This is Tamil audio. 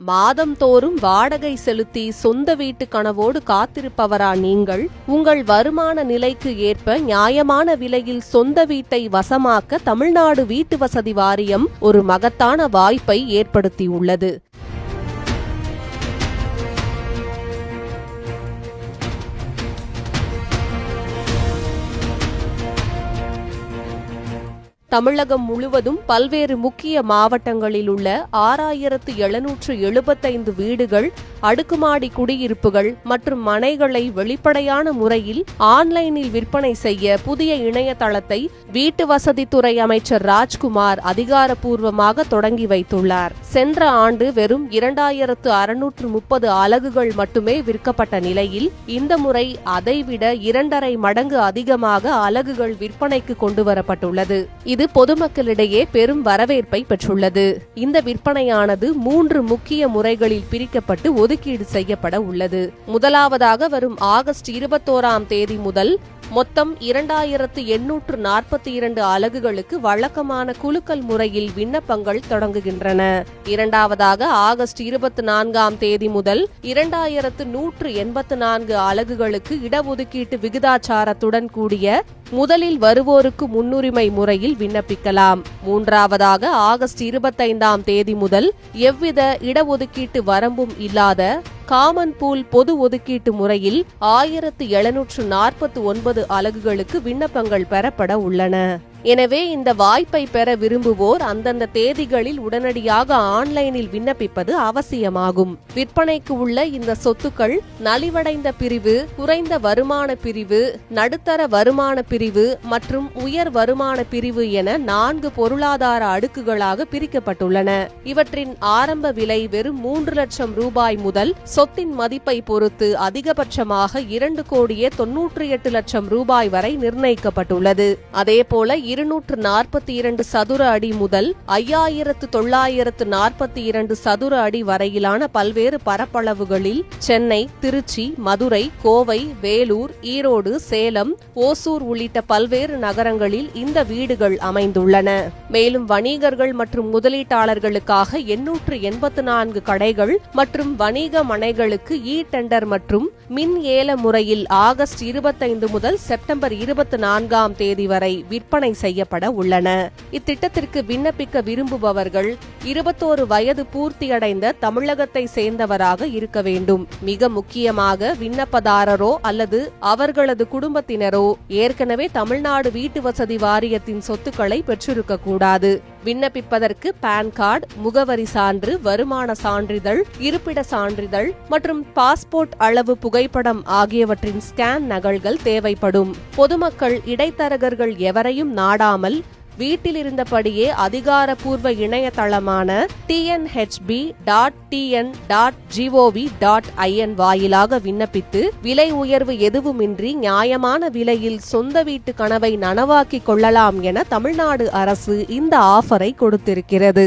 மாதம்தோறும் வாடகை செலுத்தி சொந்த வீட்டு கனவோடு காத்திருப்பவரா நீங்கள்? உங்கள் வருமான நிலைக்கு ஏற்ப நியாயமான விலையில் சொந்த வீட்டை வசமாக்க தமிழ்நாடு வீட்டு வசதி வாரியம் ஒரு மகத்தான வாய்ப்பை ஏற்படுத்தியுள்ளது. தமிழகம் முழுவதும் பல்வேறு முக்கிய மாவட்டங்களில் உள்ள 6775 வீடுகள், அடுக்குமாடி குடியிருப்புகள் மற்றும் மனைகளை வெளிப்படையான முறையில் ஆன்லைனில் விற்பனை செய்ய புதிய இணையதளத்தை வீட்டு வசதித்துறை அமைச்சர் ராஜ்குமார் அதிகாரப்பூர்வமாக தொடங்கி வைத்துள்ளார். சென்ற ஆண்டு வெறும் 2630 அலகுகள் மட்டுமே விற்கப்பட்ட நிலையில் இந்த முறை அதைவிட 2.5 மடங்கு அதிகமாக அலகுகள் விற்பனைக்கு கொண்டுவரப்பட்டுள்ளது. இது பொதுமக்களிடையே பெரும் வரவேற்பை பெற்றுள்ளது. இந்த விற்பனையானது 3 முக்கிய முறைகளில் பிரிக்கப்பட்டு ஒதுக்கீடு செய்யப்பட உள்ளது. முதலாவதாக வரும் ஆகஸ்ட் 21ஆம் தேதி முதல் மொத்தம் 2842 அலகுகளுக்கு வழக்கமான குலுக்கல் முறையில் விண்ணப்பங்கள் தொடங்குகின்றன. இரண்டாவதாக ஆகஸ்ட் 24ஆம் தேதி முதல் 2184 அலகுகளுக்கு இடஒதுக்கீட்டு விகிதாச்சாரத்துடன் கூடிய முதலில் வருவோருக்கு முன்னுரிமை முறையில் விண்ணப்பிக்கலாம். மூன்றாவதாக ஆகஸ்ட் 25ஆம் தேதி முதல் எவ்வித இடஒதுக்கீட்டு வரம்பும் இல்லாத காமன் பூல் பொது ஒதுக்கீட்டு முறையில் 1749 அலகுகளுக்கு விண்ணப்பங்கள் பெறப்பட உள்ளன. எனவே இந்த வாய்ப்பை பெற விரும்புவோர் அந்தந்த தேதிகளில் உடனடியாக ஆன்லைனில் விண்ணப்பிப்பது அவசியமாகும். விற்பனைக்கு உள்ள இந்த சொத்துக்கள் நலிவடைந்த பிரிவு, குறைந்த வருமான பிரிவு, நடுத்தர வருமான பிரிவு மற்றும் உயர் வருமான பிரிவு என 4 பொருளாதார அடுக்குகளாக பிரிக்கப்பட்டுள்ளன. இவற்றின் ஆரம்ப விலை வெறும் 3 லட்சம் ரூபாய் முதல் சொத்தின் மதிப்பை பொறுத்து அதிகபட்சமாக 2,98 லட்சம் ரூபாய் வரை நிர்ணயிக்கப்பட்டுள்ளது. அதேபோல 242 சதுர அடி முதல் 5942 சதுர அடி வரையிலான பல்வேறு பரப்பளவுகளில் சென்னை, திருச்சி, மதுரை, கோவை, வேலூர், ஈரோடு, சேலம், ஓசூர் உள்ளிட்ட பல்வேறு நகரங்களில் இந்த வீடுகள் அமைந்துள்ளன. மேலும் வணிகர்கள் மற்றும் முதலீட்டாளர்களுக்காக 884 கடைகள் மற்றும் வணிக மனைகளுக்கு டெண்டர் மற்றும் மின் ஏல முறையில் ஆகஸ்ட் 25 முதல் செப்டம்பர் 24ஆம் தேதி வரை விற்பனை செய்யப்பட உள்ளன. இத்திட்டத்திற்கு விண்ணப்பிக்க விரும்புபவர்கள் 21 வயது பூர்த்தியடைந்த தமிழகத்தை சேர்ந்தவராக இருக்க வேண்டும். மிக முக்கியமாக விண்ணப்பதாரரோ அல்லது அவர்களது குடும்பத்தினரோ ஏற்கனவே தமிழ்நாடு வீட்டு வசதி வாரியத்தின் சொத்துக்களை பெற்றிருக்க கூடாது. விண்ணப்பிப்பதற்கு பான் கார்டு, முகவரி சான்று, வருமான சான்றிதழ், இருப்பிட சான்றிதழ் மற்றும் பாஸ்போர்ட் அளவு புகைப்படம் ஆகியவற்றின் ஸ்கேன் நகல்கள் தேவைப்படும். பொதுமக்கள் இடைத்தரகர்கள் எவரையும் நாடாமல் வீட்டிலிருந்தபடியே அதிகாரப்பூர்வ இணையதளமான tnhb.tn.gov.in வாயிலாக விண்ணப்பித்து விலை உயர்வு எதுவுமின்றி நியாயமான விலையில் சொந்த வீட்டு கனவை நனவாக்கிக் கொள்ளலாம் என தமிழ்நாடு அரசு இந்த ஆஃபரை கொடுத்திருக்கிறது.